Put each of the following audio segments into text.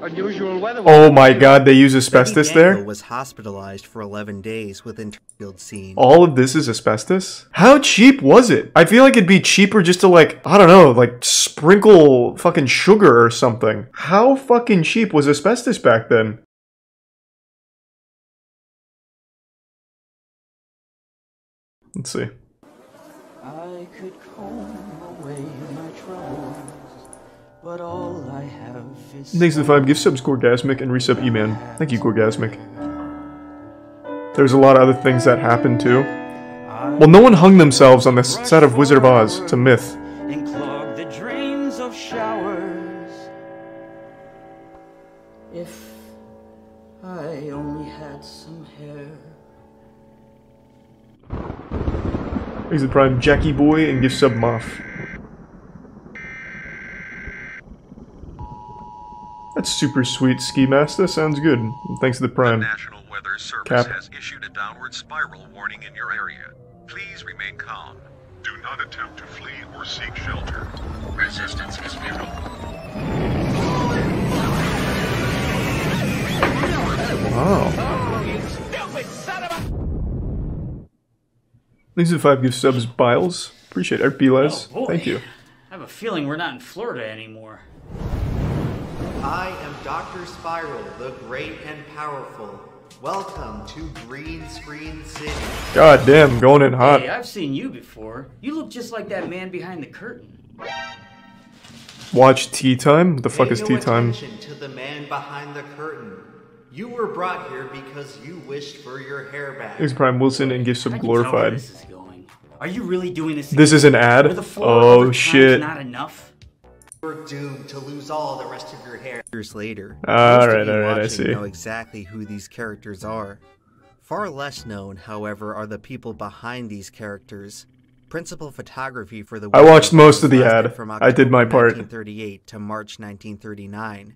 Unusual weather. Oh my god, they use asbestos there? Was hospitalized for 11 days with interfield scene. All of this is asbestos? How cheap was it? I feel like it'd be cheaper just to like, I don't know, like sprinkle fucking sugar or something. How fucking cheap was asbestos back then? Let's see. I could comb away my troubles, but all I have is... Thanks to the 5 gift subs, Gorgasmic, and resub E-Man. Thank you, Gorgasmic. There's a lot of other things that happened too. Well, no one hung themselves on the set of Wizard of Oz. It's a myth. And clog the drains of showers. If I only had some hair. Thanks to the Prime, Jackie Boy, and gift sub Moff. That's super sweet, Ski Master. Sounds good. Thanks to the Prime. The National Weather Service Cap. has issued a downward spiral warning in your area. Please remain calm. Do not attempt to flee or seek shelter. Resistance is futile. Wow. Thanks to the 5 gift subs, Biles. Appreciate it. Biles. Oh, boy. Thank you. I have a feeling we're not in Florida anymore. I am Dr. Spiral, the great and powerful. Welcome to Green Screen City. God damn, going in hot. Hey, I've seen you before. You look just like that man behind the curtain. Watch Tea Time? What the fuck is Tea Time? Attention to the man behind the curtain. You were brought here because you wished for your hair back. Thanks to Prime Wilson and gift sub I can tell where Glorified. this is going. Are you really doing this? This is an ad? Were the 4 Oh other shit. times not enough? You're doomed to lose all the rest of your hair. Years later, Alright, most of you I watching see. know exactly who these characters are. Far less known, however, are the people behind these characters. Principal photography for the I watched most of the lasted ad. from I did my part. 1938 to March 1939.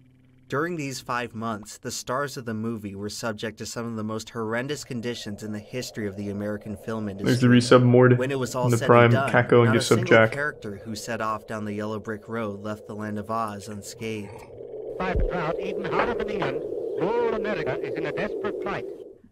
During these 5 months, the stars of the movie were subject to some of the most horrendous conditions in the history of the American film industry. There's the resub Mord. When it was all And the said Prime, and done, Kako, and not a gift sub single Jack. character who set off down the yellow brick road left the land of Oz unscathed. Five drought even hotter than England. Rural America is in a desperate plight.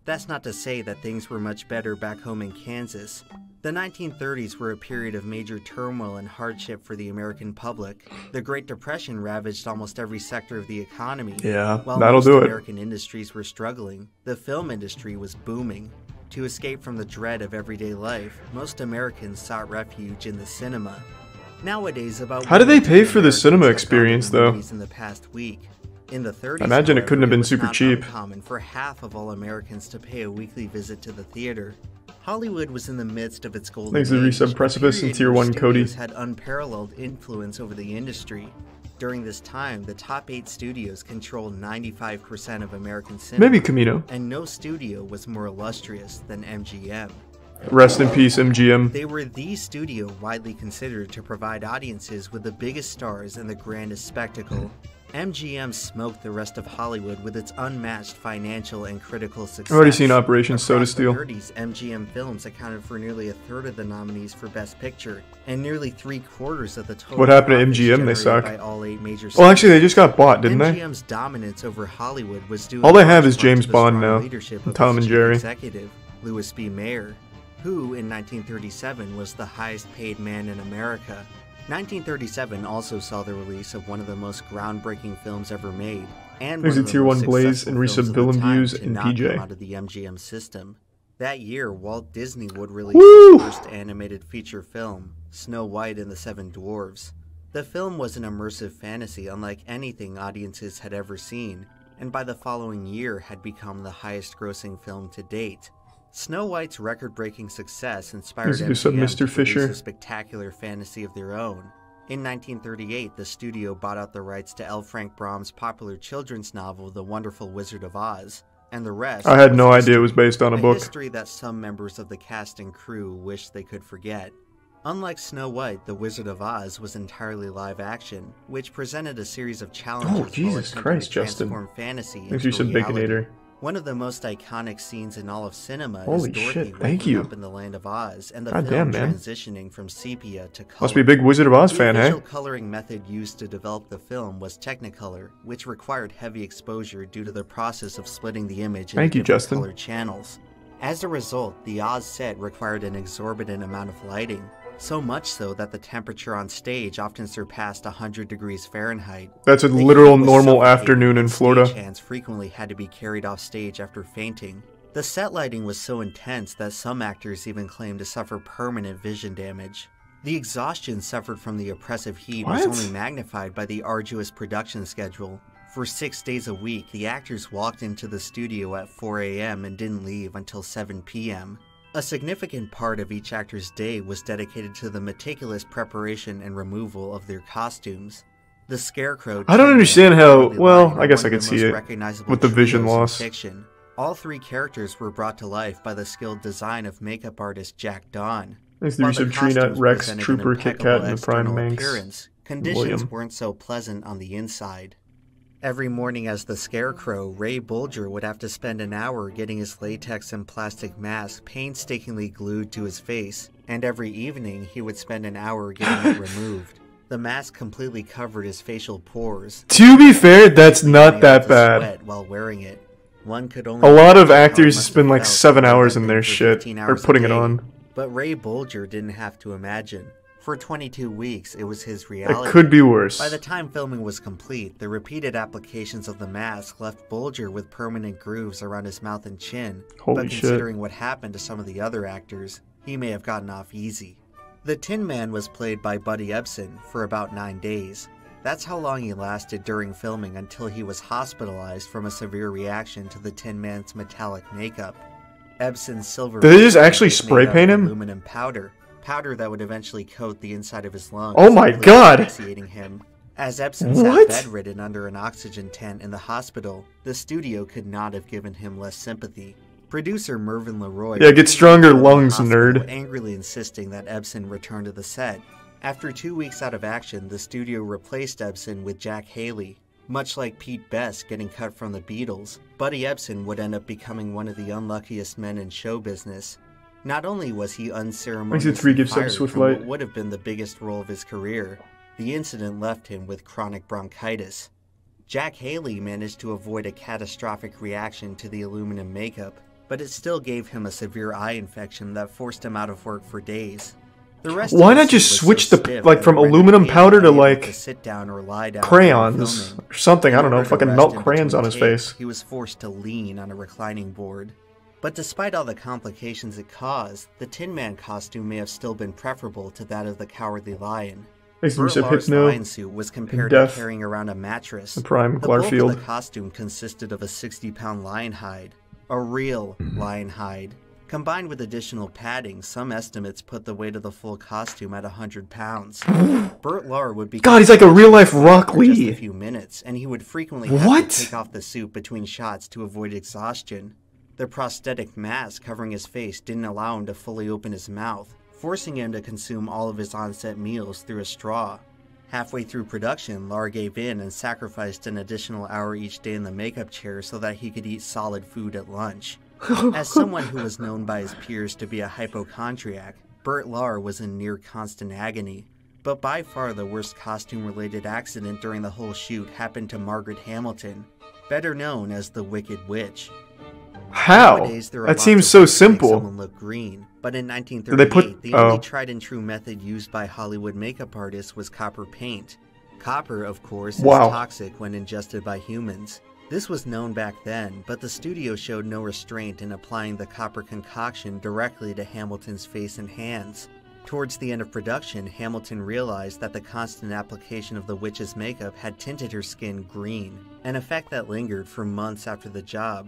That's not to say that things were much better back home in Kansas. The 1930s were a period of major turmoil and hardship for the American public. The Great Depression ravaged almost every sector of the economy. Yeah, While that'll most do it. American industries were struggling, the film industry was booming. To escape from the dread of everyday life, most Americans sought refuge in the cinema. Nowadays, about How do they pay for the Americans cinema have gone to experience, the though? movies in the past week. In the 30s, I imagine it couldn't have been was super not cheap. uncommon for half of all Americans to pay a weekly visit to the theater. Hollywood was in the midst of its golden Thanks to the age, resub a Precipice and period Tier in which 1 Cody. studios had unparalleled influence over the industry. During this time, the top 8 studios controlled 95% of American cinema. Maybe Camino. And no studio was more illustrious than MGM. Rest in peace, MGM. They were the studio widely considered to provide audiences with the biggest stars and the grandest spectacle. MGM smoked the rest of Hollywood with its unmatched financial and critical success. I've already seen Operation Soda Across Steel. the 30s, MGM films accounted for nearly a third of the nominees for Best Picture, and nearly 3/4 of the total. What happened to profits MGM? They generated suck. by all 8 major Well, actually, they studios. just got bought, didn't they? MGM's dominance over Hollywood was due. All in they have large is part James to the Bond strong now, leadership and of Tom its and chief Jerry. executive, Louis B. Mayer, who in 1937 was the highest paid man in America. 1937 also saw the release of one of the most groundbreaking films ever made, and There's one a of the Tier most 1 Blaze successful and resub films of the Villain time Views to and not PJ. come out of the MGM system. That year, Walt Disney would release Woo! his first animated feature film, Snow White and the Seven Dwarfs. The film was an immersive fantasy unlike anything audiences had ever seen, and by the following year had become the highest-grossing film to date. Snow White's record-breaking success inspired There's a MGM Mr. to Fisher. produce a spectacular fantasy of their own. In 1938, the studio bought out the rights to L. Frank Baum's popular children's novel, The Wonderful Wizard of Oz, and the rest... I had no was idea it was based on a book. history that some members of the cast and crew wish they could forget. Unlike Snow White, The Wizard of Oz was entirely live action, which presented a series of challenges while Jesus attempting Christ, to Justin. transform fantasy Thanks for into some reality. Baconator. One of the most iconic scenes in all of cinema Holy is Dorothy shit, thank waking you. up in the Land of Oz and the God film damn, man. transitioning from sepia to color. Must be a big Wizard of Oz The fan, hey? visual coloring method used to develop the film was Technicolor, which required heavy exposure due to the process of splitting the image into Thank you, different Justin. color channels. As a result, the Oz set required an exorbitant amount of lighting, so much so that the temperature on stage often surpassed 100 degrees Fahrenheit. That's a The literal heat was normal suffocating, afternoon in and Florida. stagehands frequently had to be carried off stage after fainting. The set lighting was so intense that some actors even claimed to suffer permanent vision damage. The exhaustion suffered from the oppressive heat was What? only magnified by the arduous production schedule. For 6 days a week, the actors walked into the studio at 4 a.m. and didn't leave until 7 p.m. A significant part of each actor's day was dedicated to the meticulous preparation and removal of their costumes. The Scarecrow. I don't understand and how- Cowardly well, Lion I are guess one I of could the see most it recognizable with the vision trios in loss. fiction. All three characters were brought to life by the skilled design of makeup artist Jack Dawn. Thanks to the While use the of Tree Nut, costumes Rex, presented an Trooper, Kit Kat, impeccable and the Prime external Manx. appearance, conditions William. weren't so pleasant on the inside. Every morning as the Scarecrow, Ray Bolger would have to spend an hour getting his latex and plastic mask painstakingly glued to his face, and every evening he would spend an hour getting it removed. The mask completely covered his facial pores. To be fair, that's not Unable that to bad. sweat while wearing it. One could only A lot of imagine how it actors must spend have like felt 7 to hours have in been their for shit, 15 or hours a putting it day. on. But Ray Bolger didn't have to imagine. For 22 weeks, it was his It reality. could be worse. By the time filming was complete, the repeated applications of the mask left Bolger with permanent grooves around his mouth and chin. Holy But shit. considering what happened to some of the other actors, he may have gotten off easy. The Tin Man was played by Buddy Ebsen for about 9 days. That's how long he lasted during filming until he was hospitalized from a severe reaction to the Tin Man's metallic makeup. Ebsen's silver Did they just face actually was made spray out of paint him? aluminum powder that would eventually coat the inside of his lungs. Oh my simply God. asphyxiating him. As Ebsen What? sat bedridden under an oxygen tent in the hospital, the studio could not have given him less sympathy. Producer Mervyn LeRoy Yeah, get stronger in the lungs, hospital, nerd. angrily insisting that Ebsen return to the set. After 2 weeks out of action, the studio replaced Ebsen with Jack Haley. Much like Pete Best getting cut from the Beatles, Buddy Ebsen would end up becoming one of the unluckiest men in show business. Not only was he unceremoniously Makes it 3 gifts up fired Swift from Light. what would have been the biggest role of his career, the incident left him with chronic bronchitis. Jack Haley managed to avoid a catastrophic reaction to the aluminum makeup, but it still gave him a severe eye infection that forced him out of work for days. The rest Why of the not just suit was switch so the- stiff like, that from it rendered aluminum Haley powder to, unable like, sit down or lie down crayons during filming. or something. I In don't know. order to Fucking rest melt in crayons between on his takes, face. He was forced to lean on a reclining board. But despite all the complications it caused, the Tin Man costume may have still been preferable to that of the Cowardly Lion. Makes the Burt recip Lahr's Hypno, lion suit was compared to Death, carrying around a mattress. the Prime The bulk of Glarfield. the costume consisted of a 60-pound lion hide, a real lion hide. Combined with additional padding, some estimates put the weight of the full costume at 100 pounds. Burt Lahr would be God, he's like a real-life Rock for just Lee. a few minutes, and he would frequently have What? to take off the suit between shots to avoid exhaustion. The prosthetic mask covering his face didn't allow him to fully open his mouth, forcing him to consume all of his on-set meals through a straw. Halfway through production, Lahr gave in and sacrificed an additional hour each day in the makeup chair so that he could eat solid food at lunch. As someone who was known by his peers to be a hypochondriac, Burt Lahr was in near constant agony. But by far the worst costume-related accident during the whole shoot happened to Margaret Hamilton, better known as the Wicked Witch. How? Nowadays, there are That lots seems of so ways to make simple. someone look green, but in they 1938, put- the only oh. tried and true method used by Hollywood makeup artists was copper paint. Copper, of course, is Wow. toxic when ingested by humans. This was known back then, but the studio showed no restraint in applying the copper concoction directly to Hamilton's face and hands. Towards the end of production, Hamilton realized that the constant application of the witch's makeup had tinted her skin green, an effect that lingered for months after the job.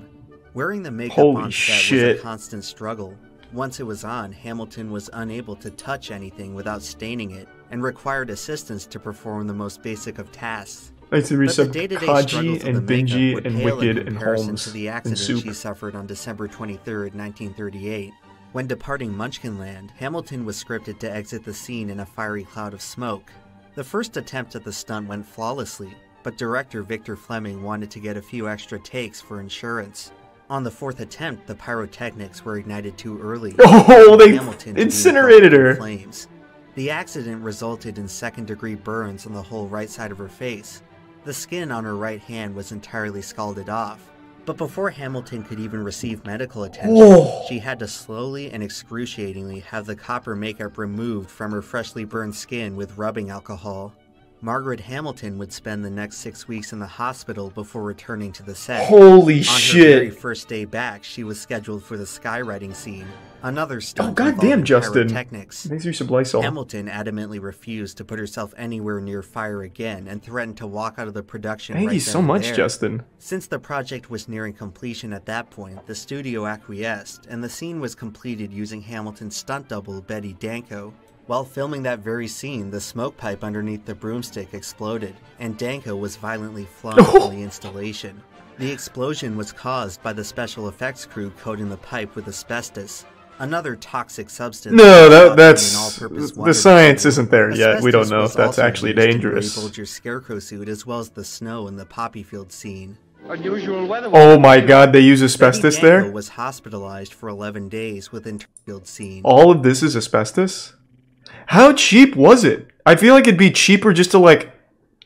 Wearing the makeup Holy on set shit. was a constant struggle. Once it was on, Hamilton was unable to touch anything without staining it, and required assistance to perform the most basic of tasks. Thanks to But the recip day-to-day struggles Kaji of the and makeup Benji would and pale Wicked in and comparison Holmes to the and accident Soup. she suffered on December 23, 1938. When departing Munchkinland, Hamilton was scripted to exit the scene in a fiery cloud of smoke. The first attempt at the stunt went flawlessly, but director Victor Fleming wanted to get a few extra takes for insurance. On the fourth attempt, the pyrotechnics were ignited too early. Oh, they Hamilton to be incinerated engulfed in her. Flames. The accident resulted in second-degree burns on the whole right side of her face. The skin on her right hand was entirely scalded off. But before Hamilton could even receive medical attention, she had to slowly and excruciatingly have the copper makeup removed from her freshly burned skin with rubbing alcohol. Margaret Hamilton would spend the next 6 weeks in the hospital before returning to the set. Holy On shit. her very first day back, she was scheduled for the skywriting scene, another stunt goddamn, involving Justin. pyrotechnics. Thanks for some Lysol. Hamilton adamantly refused to put herself anywhere near fire again and threatened to walk out of the production Thank right you then so and much, there. Justin. Since the project was nearing completion at that point, the studio acquiesced, and the scene was completed using Hamilton's stunt double, Betty Danko. While filming that very scene, the smoke pipe underneath the broomstick exploded, and Danko was violently flung from the installation. The explosion was caused by the special effects crew coating the pipe with asbestos, another toxic substance. No, that's an all-purpose the wonder science machine. isn't there yet. We don't know if Asbestos was that's also actually used in dangerous. Ray Bolger's scarecrow suit, as well as the snow in the poppy field scene. Unusual weather. Oh my god, they use asbestos Betty Danko there? was hospitalized for 11 days with internal field scene. All of this is asbestos? How cheap was it? I feel like it'd be cheaper just to, like,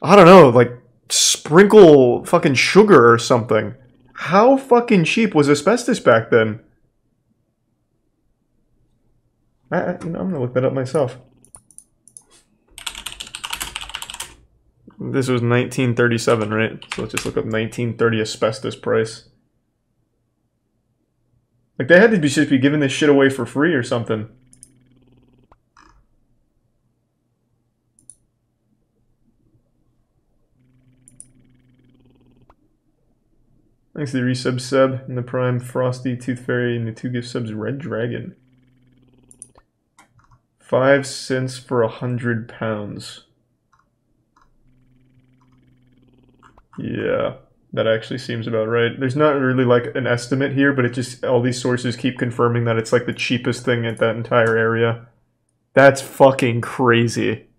I don't know, like, sprinkle fucking sugar or something. How fucking cheap was asbestos back then? I'm gonna look that up myself. This was 1937, right? So let's just look up 1930 asbestos price. Like, they had to just be giving this shit away for free or something. Thanks to the resub sub and the Prime Frosty Tooth Fairy and the 2 gift subs Red Dragon. 5 cents for 100 pounds. Yeah, that actually seems about right. There's not really like an estimate here, but it just, all these sources keep confirming that it's like the cheapest thing at that entire area. That's fucking crazy.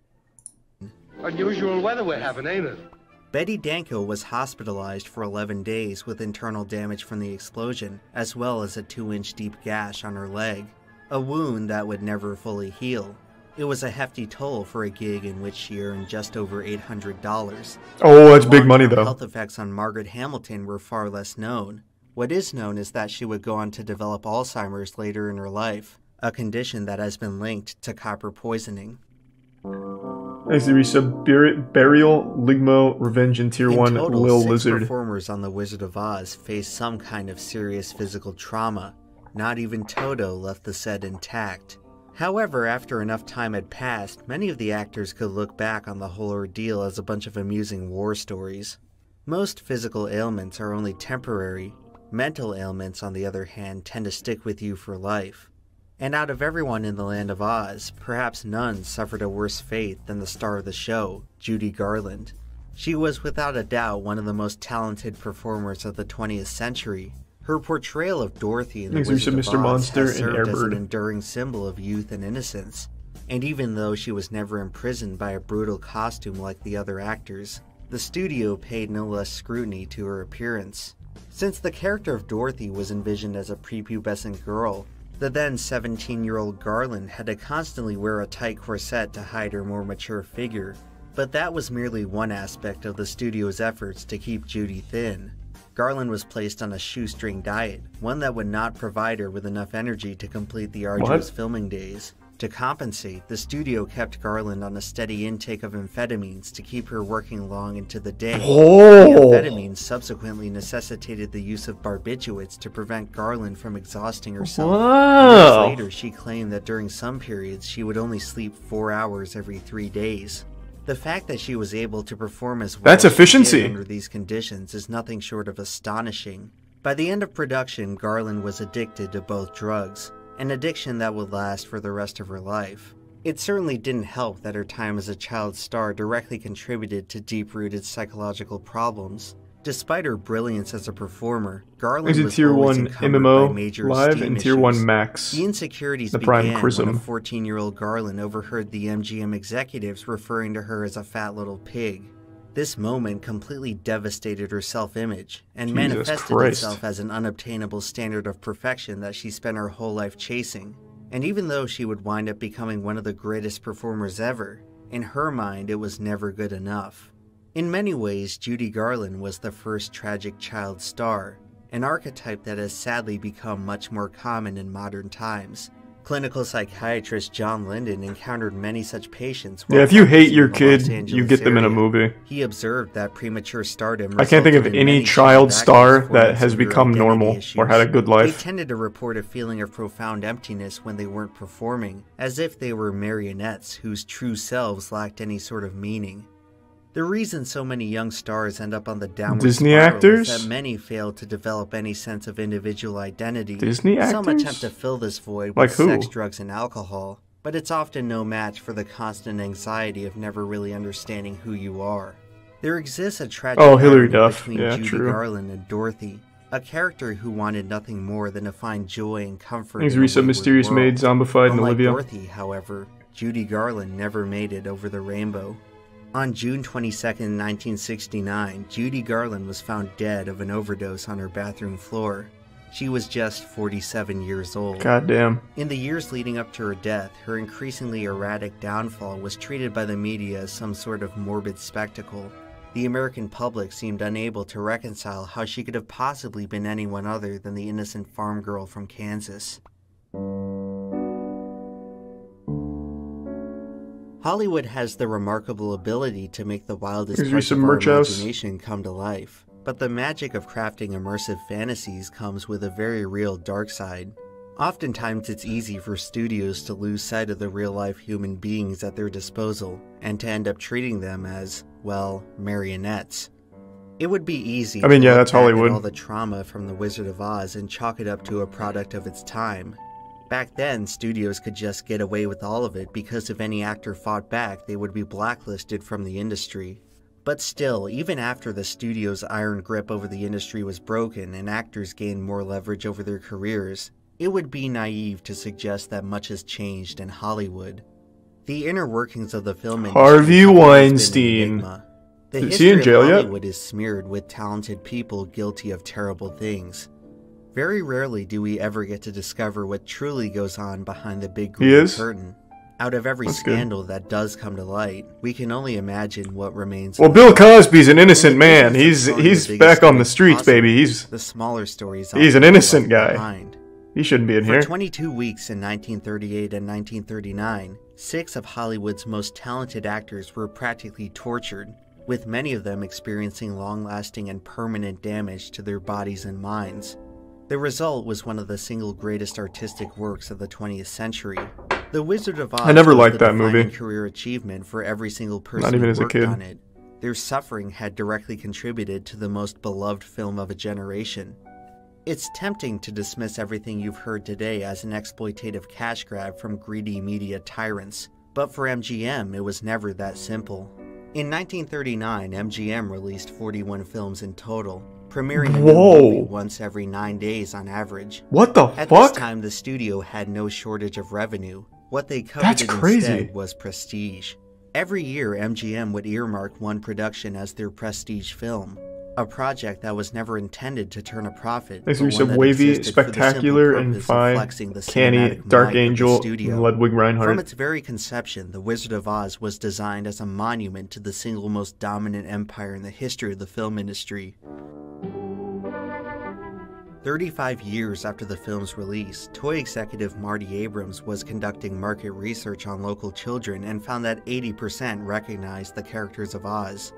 Unusual weather we're having, ain't it? Betty Danko was hospitalized for 11 days with internal damage from the explosion, as well as a 2-inch deep gash on her leg, a wound that would never fully heal. It was a hefty toll for a gig in which she earned just over $800. Oh, that's big money The though. health effects on Margaret Hamilton were far less known. What is known is that she would go on to develop Alzheimer's later in her life, a condition that has been linked to copper poisoning. Thanks to resub Burial, Ligmo, Revenge, and Tier 1 total, Lil 6 Lizard. performers on The Wizard of Oz faced some kind of serious physical trauma. Not even Toto left the set intact. However, after enough time had passed, many of the actors could look back on the whole ordeal as a bunch of amusing war stories. Most physical ailments are only temporary. Mental ailments, on the other hand, tend to stick with you for life. And out of everyone in the Land of Oz, perhaps none suffered a worse fate than the star of the show, Judy Garland. She was without a doubt one of the most talented performers of the 20th century. Her portrayal of Dorothy in The Wizard of Mr. Oz Monster has and served as an Airbird. enduring symbol of youth and innocence. And even though she was never imprisoned by a brutal costume like the other actors, the studio paid no less scrutiny to her appearance. Since the character of Dorothy was envisioned as a prepubescent girl, the then 17-year-old Garland had to constantly wear a tight corset to hide her more mature figure. But that was merely one aspect of the studio's efforts to keep Judy thin. Garland was placed on a shoestring diet, one that would not provide her with enough energy to complete the arduous filming days. To compensate, the studio kept Garland on a steady intake of amphetamines to keep her working long into the day. The amphetamines subsequently necessitated the use of barbiturates to prevent Garland from exhausting herself. Years later, she claimed that during some periods she would only sleep 4 hours every 3 days. The fact that she was able to perform as well That's as she efficiency. did under these conditions is nothing short of astonishing. By the end of production, Garland was addicted to both drugs, an addiction that would last for the rest of her life. It certainly didn't help that her time as a child star directly contributed to deep-rooted psychological problems. Despite her brilliance as a performer, Garland Is it was Tier always 1 encumbered by MMO major Live esteem and Tier issues. 1 Max? The insecurities The Prime began Chrism. when a 14-year-old Garland overheard the MGM executives referring to her as a fat little pig. This moment completely devastated her self-image and Jesus manifested Christ. itself as an unobtainable standard of perfection that she spent her whole life chasing. And even though she would wind up becoming one of the greatest performers ever, in her mind it was never good enough. In many ways, Judy Garland was the first tragic child star, an archetype that has sadly become much more common in modern times. Clinical psychiatrist John Linden encountered many such patients. Yeah, if you hate your kid, Los you Angeles get them in a area. movie. He observed that premature stardom. I can't think of resulted in any many child actors star forming that has some become identity normal issues. or had a good They life. tended to report a feeling of profound emptiness when they weren't performing, as if they were marionettes whose true selves lacked any sort of meaning. The reason so many young stars end up on the downward Disney spiral actors? is that many fail to develop any sense of individual identity. Disney Some actors? attempt to fill this void Like with who? sex, drugs, and alcohol, but it's often no match for the constant anxiety of never really understanding who you are. There exists a tragic Hilary irony Duff. between Yeah, Judy true. Garland and Dorothy, a character who wanted nothing more than to find joy and comfort Thanks, in a Risa, wayward Mysterious world. Maid, Zombified, and Unlike Olivia. Dorothy, however, Judy Garland never made it over the rainbow. On June 22, 1969, Judy Garland was found dead of an overdose on her bathroom floor. She was just 47 years old. Goddamn. In the years leading up to her death, her increasingly erratic downfall was treated by the media as some sort of morbid spectacle. The American public seemed unable to reconcile how she could have possibly been anyone other than the innocent farm girl from Kansas. Hollywood has the remarkable ability to make the wildest Here's parts some of our merch house. imagination come to life. But the magic of crafting immersive fantasies comes with a very real dark side. Oftentimes it's easy for studios to lose sight of the real-life human beings at their disposal, and to end up treating them as, well, marionettes. It would be easy I mean, to yeah, look that's back Hollywood. at all the trauma from The Wizard of Oz and chalk it up to a product of its time. Back then, studios could just get away with all of it because if any actor fought back, they would be blacklisted from the industry. But still, even after the studio's iron grip over the industry was broken and actors gained more leverage over their careers, it would be naive to suggest that much has changed in Hollywood. The inner workings of the film industry Harvey have always been an Weinstein. enigma. The Is he history in of jail yet? Hollywood is smeared with talented people guilty of terrible things. Very rarely do we ever get to discover what truly goes on behind the big He green is? curtain. Out of every That's good. scandal that does come to light, we can only imagine what remains. Well, of Bill the Cosby's an innocent And the man. business of telling He's the biggest back on the stories streets, baby. possible, the smaller stories. He's an often innocent left guy. behind. He shouldn't be in For here. 22 weeks in 1938 and 1939, 6 of Hollywood's most talented actors were practically tortured, with many of them experiencing long-lasting and permanent damage to their bodies and minds. The result was one of the single greatest artistic works of the 20th century. The Wizard of Oz I never was liked the that movie. defining career achievement for every single person Not even who as a worked kid. on it. Their suffering had directly contributed to the most beloved film of a generation. It's tempting to dismiss everything you've heard today as an exploitative cash grab from greedy media tyrants, but for MGM, it was never that simple. In 1939, MGM released 41 films in total, premiering a new Whoa. movie once every 9 days on average. What the At fuck? this time, the studio had no shortage of revenue. What they That's coveted crazy. instead was prestige. Every year, MGM would earmark one production as their prestige film, a project that was never intended to turn a profit. Thanks but for some one that wavy, existed for the simple spectacular, and purpose of fine, flexing the canny, cinematic Dark might of the Angel, studio. and Ludwig From Reinhardt. its very conception, The Wizard of Oz was designed as a monument to the single most dominant empire in the history of the film industry. 35 years after the film's release, toy executive Marty Abrams was conducting market research on local children and found that 80% recognized the characters of Oz.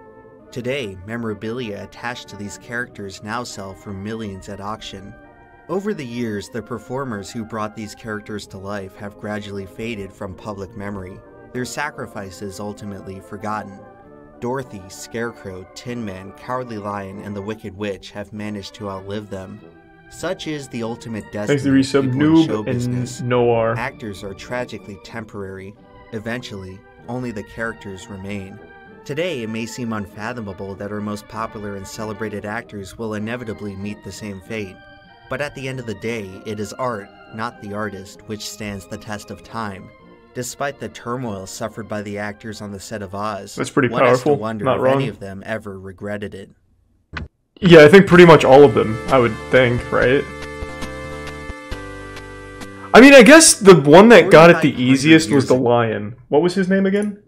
Today, memorabilia attached to these characters now sell for millions at auction. Over the years, the performers who brought these characters to life have gradually faded from public memory, their sacrifices ultimately forgotten. Dorothy, Scarecrow, Tin Man, Cowardly Lion, and the Wicked Witch have managed to outlive them. Such is the ultimate Thanks to destiny of resub people in show Noob business. and Noir. Actors are tragically temporary. Eventually, only the characters remain. Today, it may seem unfathomable that our most popular and celebrated actors will inevitably meet the same fate. But at the end of the day, it is art, not the artist, which stands the test of time. Despite the turmoil suffered by the actors on the set of Oz, That's pretty one has to powerful, wonder not if wrong. any of them ever regretted it. Yeah, I think pretty much all of them, I would think, right? I mean, I guess the one that got it the 4,500 easiest was years the ago. lion. What was his name again?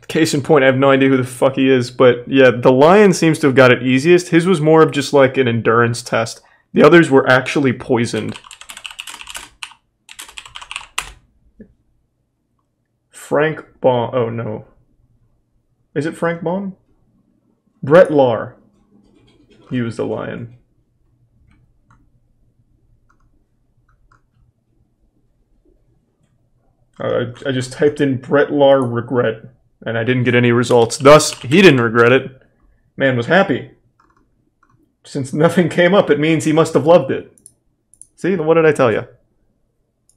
Case in point, I have no idea who the fuck he is, but yeah, the lion seems to have got it easiest. His was more of just like an endurance test. The others were actually poisoned. Frank Bon. Oh no. Is it Frank Bon? Brett Lahr. He was the lion. I just typed in Brett Lahr regret, and I didn't get any results. Thus, he didn't regret it. Man was happy. Since nothing came up, it means he must have loved it. See, what did I tell you?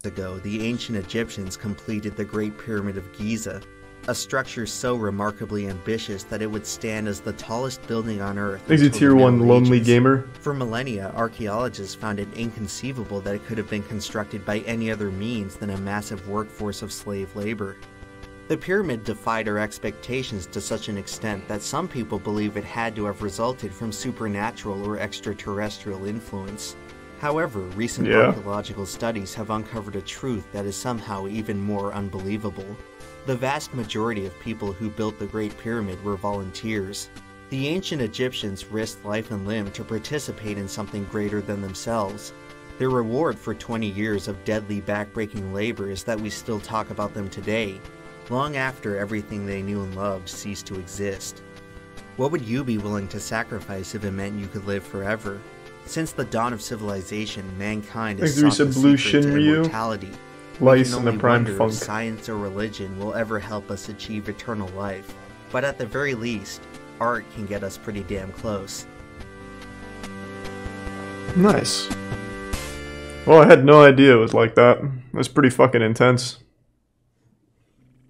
Ago, the ancient Egyptians completed the Great Pyramid of Giza, a structure so remarkably ambitious that it would stand as the tallest building on Earth. He's a until the tier 1 Middle lonely Ages. gamer. For millennia, archaeologists found it inconceivable that it could have been constructed by any other means than a massive workforce of slave labor. The pyramid defied our expectations to such an extent that some people believe it had to have resulted from supernatural or extraterrestrial influence. However, recent archaeological studies have uncovered a truth that is somehow even more unbelievable. The vast majority of people who built the Great Pyramid were volunteers. The ancient Egyptians risked life and limb to participate in something greater than themselves. Their reward for 20 years of deadly backbreaking labor is that we still talk about them today, long after everything they knew and loved ceased to exist. What would you be willing to sacrifice if it meant you could live forever? Since the dawn of civilization, mankind has sought the Blue secret to Shinryu. immortality. Lice We and can the only Prime wonder Funk. if science or religion will ever help us achieve eternal life. But at the very least, art can get us pretty damn close. Nice. Well, I had no idea it was like that. It was pretty fucking intense.